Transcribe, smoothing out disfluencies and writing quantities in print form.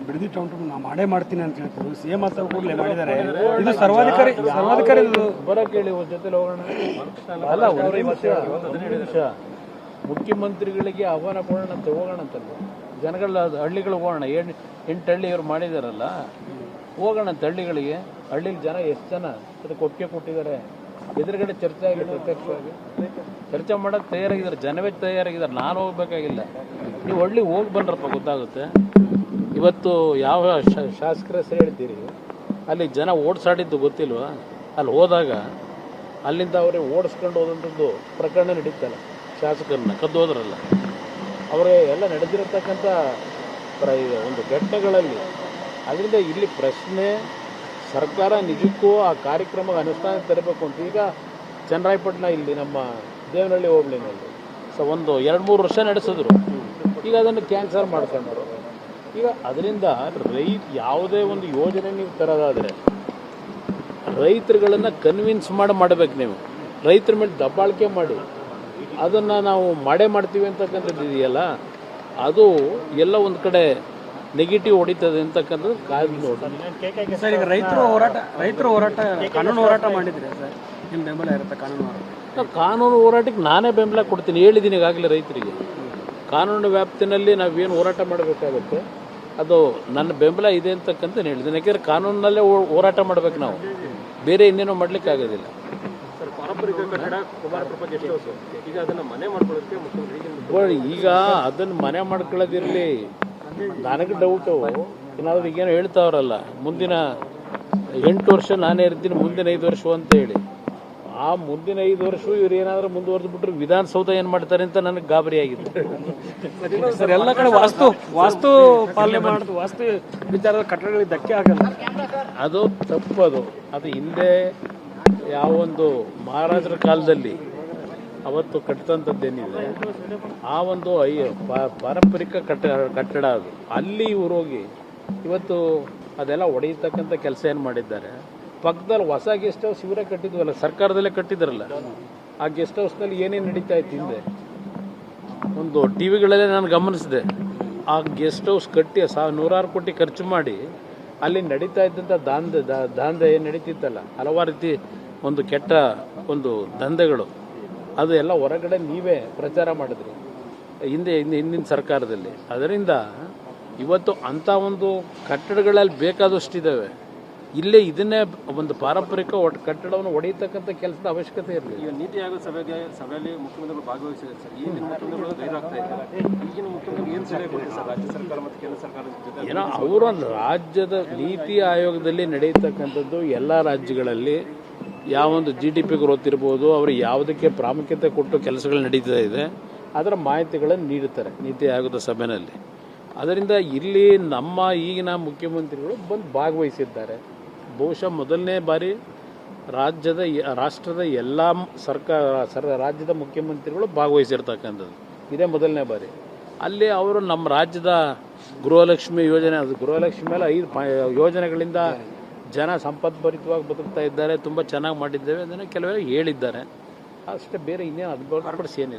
Bidadi town ನಾವು ಮಾಡೇ ಮಾಡ್ತೀನಿ ಅಂತ ಹೇಳ್ತಾರೆ ಸಿಎಂ ಅಂತ ಕೂಡಲೇ ಮಾಡಿದ್ದಾರೆ. ಇದು ಸರ್ವಾಧಿಕಾರಿ ಬರಕ್ಕೆ ಹೇಳಿ ಜೊತೆಲಿ ಹೋಗೋಣ. ಅಲ್ಲ ಒಂದು ನಿಮಿಷ ಮುಖ್ಯಮಂತ್ರಿಗಳಿಗೆ ಆಹ್ವಾನ ಕೊಡೋಣ ಅಂತ ಹೋಗೋಣ ಅಂತಲ್ಲ, ಜನಗಳ ಹಳ್ಳಿಗಳಿಗೆ ಹೋಗೋಣ. 8 ಹಳ್ಳಿ ಇವ್ರು ಮಾಡಿದಾರಲ್ಲ, ಹೋಗೋಣ ಅಂತ ಹಳ್ಳಿಗಳಿಗೆ. ಹಳ್ಳಿಲಿ ಜನ ಎಷ್ಟು ಜನ ಅದಕ್ಕೆ ಒಪ್ಪಿಗೆ ಕೊಟ್ಟಿದ್ದಾರೆ, ಎದುರುಗಡೆ ಚರ್ಚೆ ಆಗಿದೆ, ಪ್ರತ್ಯಕ್ಷವಾಗಿ ಚರ್ಚೆ ಮಾಡೋಕ್ಕೆ ತಯಾರಾಗಿದ್ದಾರೆ, ಜನವೇ ತಯಾರಾಗಿದ್ದಾರೆ. ನಾನು ಹೋಗ್ಬೇಕಾಗಿಲ್ಲ, ನೀವು ಹಳ್ಳಿಗೆ ಹೋಗಿ ಬಂದ್ರಪ್ಪ ಗೊತ್ತಾಗುತ್ತೆ. ಇವತ್ತು ಯಾವ ಶಾಸಕರ ಹೆಸರು ಹೇಳ್ತೀರಿ, ಅಲ್ಲಿ ಜನ ಓಡಿಸಾಡಿದ್ದು ಗೊತ್ತಿಲ್ವಾ? ಅಲ್ಲಿ ಹೋದಾಗ ಅಲ್ಲಿಂದ ಅವರೇ ಓಡಿಸ್ಕೊಂಡು ಹೋದಂಥದ್ದು ಪ್ರಕರಣ ನಡೀತಲ್ಲ, ಶಾಸಕರನ್ನ ಕದ್ದೋದ್ರಲ್ಲ, ಅವರೇ ಎಲ್ಲ ನಡೆದಿರತಕ್ಕಂಥ ಒಂದು ಘಟನೆಗಳಲ್ಲಿ. ಅದರಿಂದ ಇಲ್ಲಿ ಪ್ರಶ್ನೆ ಸರ್ಕಾರ ನಿಜಕ್ಕೂ ಆ ಕಾರ್ಯಕ್ರಮ ಅನುಷ್ಠಾನ ತರಬೇಕು ಅಂತ. ಈಗ ಚನ್ನರಾಯಪಟ್ಟಣ ಇಲ್ಲಿ ನಮ್ಮ ದೇವನಹಳ್ಳಿ ಹೋಬಳಿನಲ್ಲಿ ಒಂದು 2-3 ವರ್ಷ ನಡೆಸಿದ್ರು, ಈಗ ಅದನ್ನು ಕ್ಯಾನ್ಸಲ್ ಮಾಡ್ಕೊಂಡ್ರು. ಈಗ ಅದರಿಂದ ಯಾವುದೇ ಒಂದು ಯೋಜನೆ ನೀವು ತರೋದಾದರೆ ರೈತರುಗಳನ್ನು ಕನ್ವಿನ್ಸ್ ಮಾಡಬೇಕು. ನೀವು ರೈತರ ಮೇಲೆ ದಬ್ಬಾಳಿಕೆ ಮಾಡಿ ಅದನ್ನು ನಾವು ಮಾಡ್ತೀವಿ ಅಂತಕ್ಕಂಥದ್ದು ಇದೆಯಲ್ಲ, ಅದು ಎಲ್ಲ ಒಂದು ಕಡೆ ನೆಗೆಟಿವ್ ಹೊಡಿತದೆ ಅಂತಕ್ಕಂಥದ್ದು ಕಾದು ನೋಡಿ. ಸರ್, ಈಗ ರೈತರು ಹೋರಾಟ ಕಾನೂನು ಹೋರಾಟ ಮಾಡಿದ್ರೆ ಸರ್ ನಿಮ್ಮ ಬೆಂಬಲ ಇರುತ್ತೆ? ಕಾನೂನು ಹೋರಾಟಕ್ಕೆ ನಾನೇ ಬೆಂಬಲ ಕೊಡ್ತೀನಿ, ಹೇಳಿದ್ದೀನಿ ಈಗಾಗಲೇ. ರೈತರಿಗೆ ಕಾನೂನು ವ್ಯಾಪ್ತಿನಲ್ಲಿ ನಾವೇನು ಹೋರಾಟ ಮಾಡಬೇಕಾಗುತ್ತೆ ಅದು ನನ್ನ ಬೆಂಬಲ ಇದೆ ಅಂತಕ್ಕಂತ ಹೇಳಿದ್ದೀನಿ. ಯಾಕೆಂದರೆ ಕಾನೂನಿನಲ್ಲೇ ಹೋರಾಟ ಮಾಡಬೇಕು ನಾವು, ಬೇರೆ ಇನ್ನೇನೋ ಮಾಡಲಿಕ್ಕೆ ಆಗೋದಿಲ್ಲ. ಈಗ ಅದನ್ನು ಮನೆ ಮಾಡ್ಕೊಳ್ಳೋದಿರಲಿ, ನನಗೆ ಡೌಟು ಏನಾದರೂ ಈಗೇನೋ ಹೇಳ್ತಾವ್ರಲ್ಲ, ಮುಂದಿನ 8 ವರ್ಷ ನಾನೇ ಇರ್ತೀನಿ, ಮುಂದಿನ 5 ವರ್ಷ ಅಂತ ಹೇಳಿ. ಆ ಮುಂದಿನ 5 ವರ್ಷ ಇವ್ರು ಏನಾದರೂ ಮುಂದುವರೆದು ಬಿಟ್ರೆ ವಿಧಾನಸೌಧ ಏನು ಮಾಡ್ತಾರೆ ಅಂತ ನನಗೆ ಗಾಬರಿ ಆಗಿದೆ. ಸರ್, ಎಲ್ಲ ಕಡೆ ವಾಸ್ತು ಪಾಲನೆ ಮಾಡೋದು, ವಾಸ್ತು ವಿಚಾರದ ಕಟ್ಟಡಗಳಿಗೆ ಧಕ್ಕೆ ಆಗಲ್ಲ, ಅದು ತಪ್ಪದು. ಅದು ಹಿಂದೆ ಯಾವೊಂದು ಮಹಾರಾಜರ ಕಾಲದಲ್ಲಿ ಅವತ್ತು ಕಟ್ಟಿದಂಥದ್ದೇನಿದೆ, ಆ ಒಂದು ಪಾರಂಪರಿಕ ಕಟ್ಟಡ ಅದು. ಅಲ್ಲಿ ಇವ್ರು ಹೋಗಿ ಇವತ್ತು ಅದೆಲ್ಲ ಹೊಡೆಯತಕ್ಕಂಥ ಕೆಲಸ ಏನು ಮಾಡಿದ್ದಾರೆ. ಪಕ್ಕದಲ್ಲಿ ಹೊಸ ಗೆಸ್ಟ್ ಹೌಸ್ ಇವರೇ ಕಟ್ಟಿದ್ವಲ್ಲ, ಸರ್ಕಾರದಲ್ಲೇ ಕಟ್ಟಿದ್ರಲ್ಲ. ಆ ಗೆಸ್ಟ್ ಹೌಸ್ನಲ್ಲಿ ಏನೇನು ನಡೀತಾ ಇತ್ತು ಹಿಂದೆ, ಒಂದು ಟಿ ವಿಗಳಲ್ಲೇ ನಾನು ಗಮನಿಸಿದೆ. ಆ ಗೆಸ್ಟ್ ಹೌಸ್ ಕಟ್ಟಿ 100 ಕೋಟಿ ಖರ್ಚು ಮಾಡಿ ಅಲ್ಲಿ ನಡೀತಾ ಇದ್ದಂಥ ದಂಧೆ ಏನು ನಡೀತಿತ್ತಲ್ಲ, ಹಲವಾರು ರೀತಿ ಒಂದು ಕೆಟ್ಟ ಒಂದು ದಂಧೆಗಳು, ಅದು ಎಲ್ಲ ಹೊರಗಡೆ ನೀವೇ ಪ್ರಚಾರ ಮಾಡಿದ್ರಿ ಹಿಂದಿನ ಸರ್ಕಾರದಲ್ಲಿ. ಅದರಿಂದ ಇವತ್ತು ಅಂಥ ಒಂದು ಕಟ್ಟಡಗಳಲ್ಲಿ ಬೇಕಾದಷ್ಟಿದ್ದಾವೆ. ಇಲ್ಲೇ ಇದನ್ನೇ ಒಂದು ಪಾರಂಪರಿಕ ಕಟ್ಟಡವನ್ನು ಹೊಡೆಯತಕ್ಕಂಥ ಕೆಲಸದ ಅವಶ್ಯಕತೆ ಇರಲಿ. ಈಗ ನೀತಿ ಆಯೋಗ ಸಭೆಯಲ್ಲಿ ಮುಖ್ಯಮಂತ್ರಿಗಳು ಭಾಗವಹಿಸಿದ್ದಾರೆ ಸರ್. ಈಗಿನ ಮುಖ್ಯಮಂತ್ರಿಗಳು ಗೈರಾಗ್ತಾ ಇದ್ದಾರೆ. ಈಗಿನ ಮುಖ್ಯಮಂತ್ರಿ ಏನು ಸಲಹೆ ಕೊಡ್ತಾರೆ ಸರ್ ರಾಜ್ಯ ಸರ್ಕಾರ ಮತ್ತು ಕೇಂದ್ರ ಸರ್ಕಾರದ ಜೊತೆ? ಏನೋ ಅವರ ರಾಜ್ಯದ ನೀತಿ ಆಯೋಗದಲ್ಲಿ ನಡೆಯತಕ್ಕಂಥದ್ದು ಎಲ್ಲ ರಾಜ್ಯಗಳಲ್ಲಿ ಯಾವೊಂದು GDP ಗ್ರೋತ್ ಇರ್ಬೋದು, ಅವರು ಯಾವುದಕ್ಕೆ ಪ್ರಾಮುಖ್ಯತೆ ಕೊಟ್ಟು ಕೆಲಸಗಳು ನಡೀತಾ ಇದೆ ಅದರ ಮಾಹಿತಿಗಳನ್ನು ನೀಡುತ್ತಾರೆ ನೀತಿ ಆಯೋಗದ ಸಭೆಯಲ್ಲಿ. ಅದರಿಂದ ಇಲ್ಲಿ ನಮ್ಮ ಈಗಿನ ಮುಖ್ಯಮಂತ್ರಿಗಳು ಬಂದು ಭಾಗವಹಿಸಿದ್ದಾರೆ. ಬಹುಶಃ ಮೊದಲನೇ ಬಾರಿ ರಾಷ್ಟ್ರದ ಎಲ್ಲ ರಾಜ್ಯದ ಮುಖ್ಯಮಂತ್ರಿಗಳು ಭಾಗವಹಿಸಿರ್ತಕ್ಕಂಥದ್ದು ಇದೇ ಮೊದಲನೇ ಬಾರಿ. ಅಲ್ಲಿ ಅವರು ನಮ್ಮ ರಾಜ್ಯದ ಗೃಹಲಕ್ಷ್ಮಿ ಯೋಜನೆ, ಅದು ಗೃಹಲಕ್ಷ್ಮಿ ಮೇಲೆ 5 ಯೋಜನೆಗಳಿಂದ ಜನ ಸಂಪದ್ಭರಿತವಾಗಿ ಬದುಕ್ತಾ ಇದ್ದಾರೆ, ತುಂಬ ಚೆನ್ನಾಗಿ ಮಾಡಿದ್ದೇವೆ ಅದನ್ನು ಕೆಲವೇ ಹೇಳಿದ್ದಾರೆ ಅಷ್ಟೇ. ಬೇರೆ ಇನ್ನೇನು ಅದು ಹೊರತುಪಡಿಸಿ ಏನಿಲ್ಲ.